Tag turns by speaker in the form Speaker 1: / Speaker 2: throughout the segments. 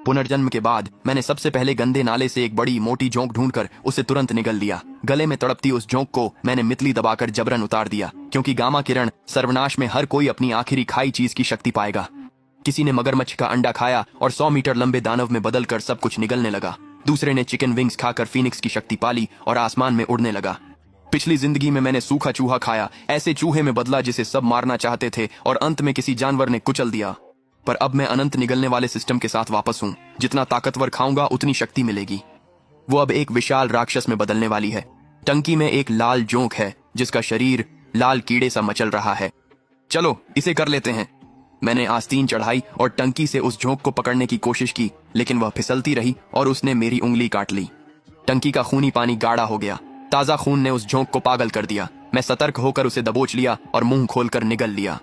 Speaker 1: पुनर्जन्म के बाद मैंने सबसे पहले गंदे नाले से एक बड़ी मोटी जोंक ढूंढकर उसे तुरंत निगल लिया। गले में तड़पती उस जोंक को मैंने मितली दबाकर जबरन उतार दिया, क्योंकि गामा किरण सर्वनाश में हर कोई अपनी आखिरी खाई चीज की शक्ति पाएगा। किसी ने मगरमच्छ का अंडा खाया और 100 मीटर लंबे दानव में बदलकर सब कुछ निगलने लगा। दूसरे ने चिकन विंग्स खाकर फीनिक्स की शक्ति पाली और आसमान में उड़ने लगा। पिछली जिंदगी में मैंने सूखा चूहा खाया, ऐसे चूहे में बदला जिसे सब मारना चाहते थे और अंत में किसी जानवर ने कुचल दिया। पर अब मैं अनंत निगलने वाले सिस्टम के साथ वापस हूँ। जितना ताकतवर खाऊंगा उतनी शक्ति मिलेगी। वो अब एक विशाल राक्षस में बदलने वाली है। टंकी में एक लाल जोंक है जिसका शरीर लाल कीड़े सा मचल रहा है। चलो इसे कर लेते हैं। मैंने आस्तीन चढ़ाई और टंकी से उस जोंक को पकड़ने की कोशिश की, लेकिन वह फिसलती रही और उसने मेरी उंगली काट ली। टंकी का खूनी पानी गाढ़ा हो गया। ताजा खून ने उस जोंक को पागल कर दिया। मैं सतर्क होकर उसे दबोच लिया और मुंह खोलकर निगल लिया।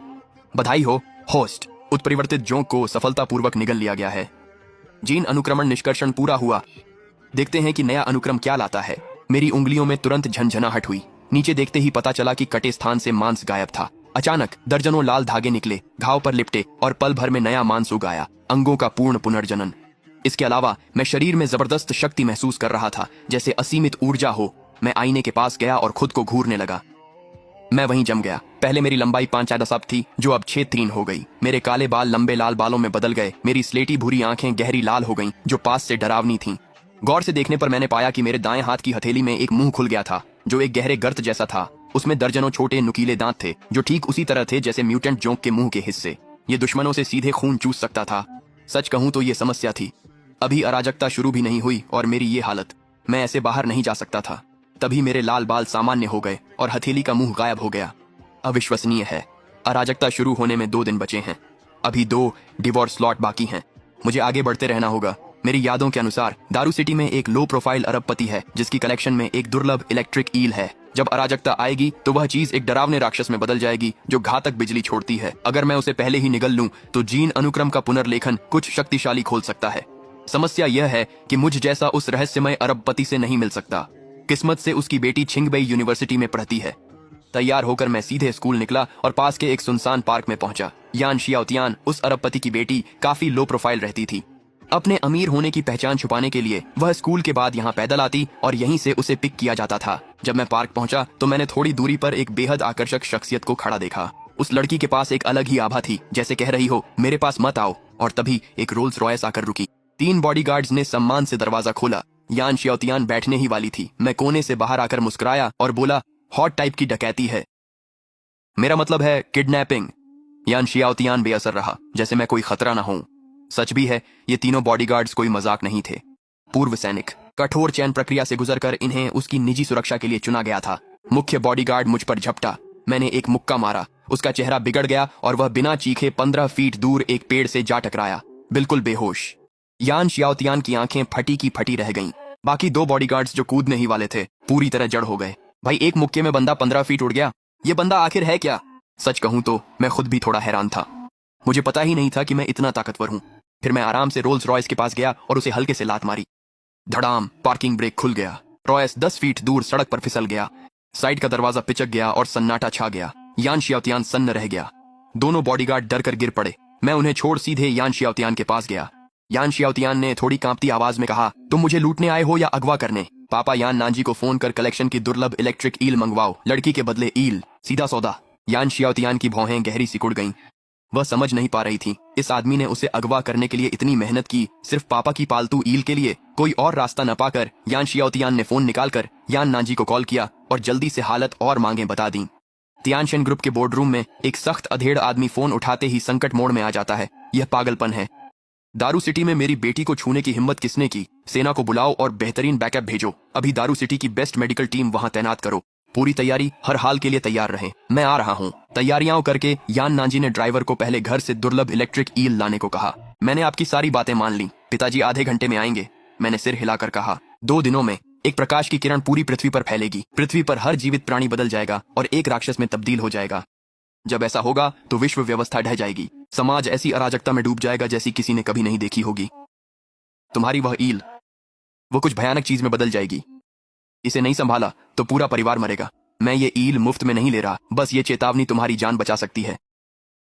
Speaker 1: बधाई हो होस्ट, उत्परिवर्तित जोंक को सफलतापूर्वक निगल लिया गया है। जीन अनुक्रमण निष्कर्षण पूरा हुआ। देखते हैं कि नया अनुक्रम क्या लाता है। मेरी उंगलियों में तुरंत झंझनाहट हुई। नीचे देखते ही पता चला कि कटे स्थान से मांस गायब था। अचानक दर्जनों लाल धागे निकले, घाव पर लिपटे और पल भर में नया मांस उग आया। अंगों का पूर्ण पुनर्जनन। इसके अलावा मैं शरीर में जबरदस्त शक्ति महसूस कर रहा था, जैसे असीमित ऊर्जा हो। मैं आईने के पास गया और खुद को घूरने लगा। मैं वहीं जम गया। पहले मेरी लंबाई 5.5 थी, जो अब 6.3 हो गई। मेरे काले बाल लंबे लाल बालों में बदल गए। मेरी स्लेटी भूरी आंखें गहरी लाल हो गईं, जो पास से डरावनी थीं। गौर से देखने पर मैंने पाया कि मेरे दाएं हाथ की हथेली में एक मुंह खुल गया था, जो एक गहरे गर्त जैसा था। उसमें दर्जनों छोटे नुकीले दांत थे, जो ठीक उसी तरह थे जैसे म्यूटेंट जोंक के मुंह के हिस्से। ये दुश्मनों से सीधे खून चूस सकता था। सच कहूं तो ये समस्या थी। अभी अराजकता शुरू भी नहीं हुई और मेरी ये हालत। मैं ऐसे बाहर नहीं जा सकता था। तभी मेरे लाल बाल सामान्य हो गए और हथेली का मुंह गायब हो गया। अविश्वसनीय है। अराजकता शुरू होने में 2 दिन बचे हैं। अभी 2 डिवोर्स स्लॉट बाकी हैं। मुझे आगे बढ़ते रहना होगा। मेरी यादों के अनुसार दारू सिटी में एक लो प्रोफाइल अरबपति है, जिसकी कलेक्शन में एक दुर्लभ इलेक्ट्रिक ईल है। जब अराजकता आएगी तो वह चीज एक डरावने राक्षस में बदल जाएगी, जो घातक बिजली छोड़ती है। अगर मैं उसे पहले ही निगल लूं तो जीन अनुक्रम का पुनर्लेखन कुछ शक्तिशाली खोल सकता है। समस्या यह है कि मुझ जैसा उस रहस्यमय अरबपति से नहीं मिल सकता। किस्मत से उसकी बेटी छिंगबई यूनिवर्सिटी में पढ़ती है। तैयार होकर मैं सीधे स्कूल निकला और पास के एक सुनसान पार्क में पहुंचा। यान शियाओतियान, उस अरबपति की बेटी, काफी लो प्रोफाइल रहती थी। अपने अमीर होने की पहचान छुपाने के लिए वह स्कूल के बाद यहाँ पैदल आती और यहीं से उसे पिक किया जाता था। जब मैं पार्क पहुंचा तो मैंने थोड़ी दूरी पर एक बेहद आकर्षक शख्सियत को खड़ा देखा। उस लड़की के पास एक अलग ही आभा थी, जैसे कह रही हो मेरे पास मत आओ। और तभी एक रोल्स रॉयस आकर रुकी। 3 बॉडीगार्ड्स ने सम्मान से दरवाजा खोला। यान शियाओतियान बैठने ही वाली थी। मैं कोने से बाहर आकर मुस्कुराया और बोला, हॉट टाइप की डकैती है। मेरा मतलब है किडनैपिंग। यान शियाओतियान बेअसर रहा, जैसे मैं कोई खतरा ना हूं। सच भी है, ये तीनों बॉडीगार्ड्स कोई मजाक नहीं थे। पूर्व सैनिक। कठोर चयन प्रक्रिया से गुजरकर इन्हें उसकी निजी सुरक्षा के लिए चुना गया था। मुख्य बॉडीगार्ड मुझ पर झपटा। मैंने एक मुक्का मारा। उसका चेहरा बिगड़ गया और वह बिना चीखे 15 फीट दूर एक पेड़ से जा टकराया, बिल्कुल बेहोश। यान शियाओतियान की आंखें फटी की फटी रह गईं। बाकी 2 बॉडीगार्ड्स जो कूदने ही वाले थे, पूरी तरह जड़ हो गए। भाई, एक मुक्के में बंदा 15 फीट उड़ गया। ये बंदा आखिर है क्या? सच कहूं तो मैं खुद भी थोड़ा हैरान था। मुझे पता ही नहीं था कि मैं इतना ताकतवर हूं। फिर मैं आराम से रोल्स रॉयस के पास गया और उसे हल्के से लात मारी। धड़ाम, पार्किंग ब्रेक खुल गया। रॉयस 10 फीट दूर सड़क पर फिसल गया। साइड का दरवाजा पिचक गया और सन्नाटा छा गया। यान शियाओतियान सन्न रह गया। दोनों बॉडीगार्ड डर कर गिर पड़े। मैं उन्हें छोड़ सीधे यान शियाओतियान के पास गया। यान शियाओतियान ने थोड़ी कांपती आवाज में कहा, तुम मुझे लूटने आए हो या अगवा करने? पापा, यान नांजी को फोन कर कलेक्शन की दुर्लभ इलेक्ट्रिक ईल मंगवाओ। लड़की के बदले ईल, सीधा सौदा। यान शियाओतियान की भौहें गहरी सिकुड़ गईं। वह समझ नहीं पा रही थी। इस आदमी ने उसे अगवा करने के लिए इतनी मेहनत की, सिर्फ पापा की पालतू ईल के लिए। कोई और रास्ता न पाकर यान शियाओतियान ने फोन निकालकर यान नांजी को कॉल किया और जल्दी से हालत और मांगे बता दी। तियानशन ग्रुप के बोर्डरूम में एक सख्त अधेड़ आदमी फोन उठाते ही संकट मोड में आ जाता है। यह पागलपन है। दारू सिटी में मेरी बेटी को छूने की हिम्मत किसने की? सेना को बुलाओ और बेहतरीन बैकअप भेजो। अभी दारू सिटी की बेस्ट मेडिकल टीम वहां तैनात करो। पूरी तैयारी, हर हाल के लिए तैयार रहे। मैं आ रहा हूँ। तैयारियां करके यान नांजी ने ड्राइवर को पहले घर से दुर्लभ इलेक्ट्रिक ईल लाने को कहा। मैंने आपकी सारी बातें मान ली। पिताजी आधे घंटे में आएंगे, मैंने सिर हिलाकर कहा। 2 दिनों में एक प्रकाश की किरण पूरी पृथ्वी पर फैलेगी। पृथ्वी पर हर जीवित प्राणी बदल जाएगा और एक राक्षस में तब्दील हो जाएगा। जब ऐसा होगा तो विश्व व्यवस्था ढह जाएगी। समाज ऐसी अराजकता में डूब जाएगा जैसी किसी ने कभी नहीं देखी होगी। तुम्हारी वह ईल, वो कुछ भयानक चीज में बदल जाएगी। इसे नहीं संभाला तो पूरा परिवार मरेगा। मैं ये ईल मुफ्त में नहीं ले रहा, बस ये चेतावनी तुम्हारी जान बचा सकती है।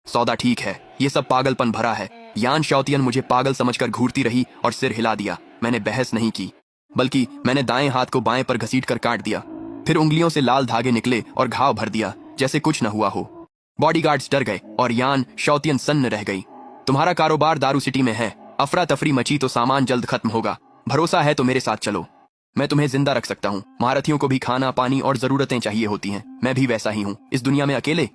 Speaker 1: सौदा ठीक है, ये सब पागलपन भरा है। यान शाओतियन मुझे पागल समझकर घूरती रही और सिर हिला दिया। मैंने बहस नहीं की, बल्कि मैंने दाएं हाथ को बाएं पर घसीटकर काट दिया। फिर उंगलियों से लाल धागे निकले और घाव भर दिया जैसे कुछ न हुआ हो। बॉडीगार्ड्स डर गए और यान शाओतियन सन्न रह गई। तुम्हारा कारोबार दारू सिटी में है, अफरा तफरी मची तो सामान जल्द खत्म होगा। भरोसा है तो मेरे साथ चलो, मैं तुम्हें जिंदा रख सकता हूँ। महारथियों को भी खाना पानी और जरूरतें चाहिए होती हैं, मैं भी वैसा ही हूँ। इस दुनिया में अकेले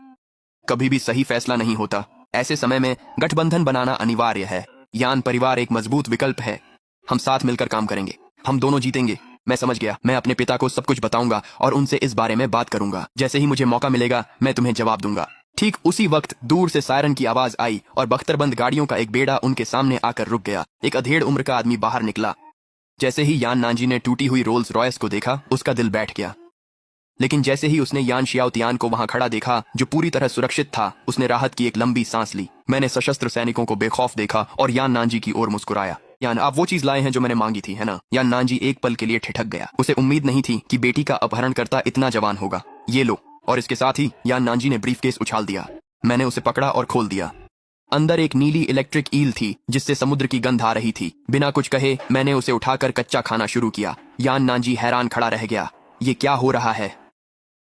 Speaker 1: कभी भी सही फैसला नहीं होता। ऐसे समय में गठबंधन बनाना अनिवार्य है। यान परिवार एक मजबूत विकल्प है। हम साथ मिलकर काम करेंगे, हम दोनों जीतेंगे। मैं समझ गया। मैं अपने पिता को सब कुछ बताऊंगा और उनसे इस बारे में बात करूंगा। जैसे ही मुझे मौका मिलेगा मैं तुम्हें जवाब दूंगा। ठीक उसी वक्त दूर से सायरन की आवाज आई और बख्तरबंद गाड़ियों का एक बेड़ा उनके सामने आकर रुक गया। एक अधेड़ उम्र का आदमी बाहर निकला। जैसे ही यान नांजी ने टूटी हुई रोल्स रॉयस को देखा, उसका दिल बैठ गया। लेकिन जैसे ही उसने यान शियाओतियान को वहां खड़ा देखा जो पूरी तरह सुरक्षित था, उसने राहत की एक लंबी सांस ली। मैंने सशस्त्र सैनिकों को बेखौफ देखा और यान नांजी की ओर मुस्कुराया। यान, आप वो चीज लाए हैं जो मैंने मांगी थी, है ना? यान नांजी एक पल के लिए ठिठक गया। उसे उम्मीद नहीं थी कि बेटी का अपहरणकर्ता इतना जवान होगा। ये लो। और इसके साथ ही यान नांजी ने ब्रीफकेस उछाल दिया। मैंने उसे पकड़ा और खोल दिया। अंदर एक नीली इलेक्ट्रिक ईल थी जिससे समुद्र की गंध आ रही थी। बिना कुछ कहे मैंने उसे उठाकर कच्चा खाना शुरू किया। यान नांजी हैरान खड़ा रह गया। ये क्या हो रहा है?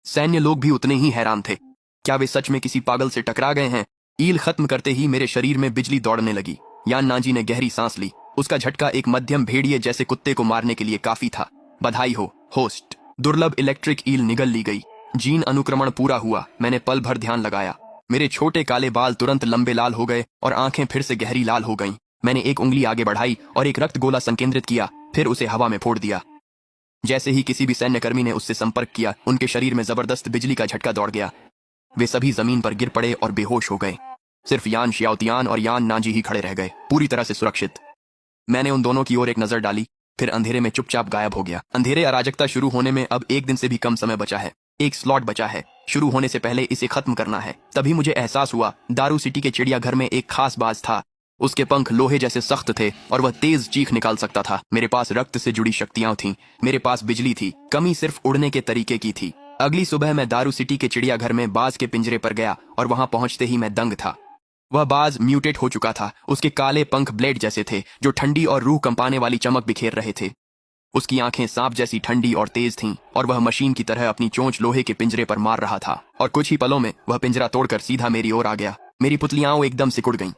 Speaker 1: सैन्य लोग भी उतने ही हैरान थे। क्या वे सच में किसी पागल से टकरा गए हैं? ईल खत्म करते ही मेरे शरीर में बिजली दौड़ने लगी। यान नांजी ने गहरी सांस ली। उसका झटका एक मध्यम भेड़िए जैसे कुत्ते को मारने के लिए काफी था। बधाई हो होस्ट। दुर्लभ इलेक्ट्रिक ईल निगल ली गई। जीन अनुक्रमण पूरा हुआ। मैंने पल भर ध्यान लगाया। मेरे छोटे काले बाल तुरंत लंबे लाल हो गए और आंखें फिर से गहरी लाल हो गईं। मैंने एक उंगली आगे बढ़ाई और एक रक्त गोला संकेंद्रित किया, फिर उसे हवा में फोड़ दिया। जैसे ही किसी भी सैन्यकर्मी ने उससे संपर्क किया, उनके शरीर में जबरदस्त बिजली का झटका दौड़ गया। वे सभी जमीन पर गिर पड़े और बेहोश हो गए। सिर्फ यान शियाओतियान और यान नांजी ही खड़े रह गए, पूरी तरह से सुरक्षित। मैंने उन दोनों की ओर एक नजर डाली, फिर अंधेरे में चुपचाप गायब हो गया। अंधेरे अराजकता शुरू होने में अब एक दिन से भी कम समय बचा है। एक स्लॉट बचा है। शुरू होने से पहले इसे खत्म करना है। तभी मुझे एहसास हुआ, दारू सिटी के चिड़ियाघर में एक खास बाज था। उसके पंख लोहे जैसे सख्त थे और वह तेज चीख निकाल सकता था। मेरे पास रक्त से जुड़ी शक्तियां थीं, मेरे पास बिजली थी, कमी सिर्फ उड़ने के तरीके की थी। अगली सुबह मैं दारू सिटी के चिड़ियाघर में बाज के पिंजरे पर गया और वहां पहुंचते ही मैं दंग था। वह बाज म्यूटेट हो चुका था। उसके काले पंख ब्लेड जैसे थे जो ठंडी और रूह कंपाने वाली चमक बिखेर रहे थे। उसकी आंखें सांप जैसी ठंडी और तेज थीं और वह मशीन की तरह अपनी चोंच लोहे के पिंजरे पर मार रहा था। और कुछ ही पलों में वह पिंजरा तोड़कर सीधा मेरी ओर आ गया। मेरी पुतलियां एकदम सिकुड़ गईं।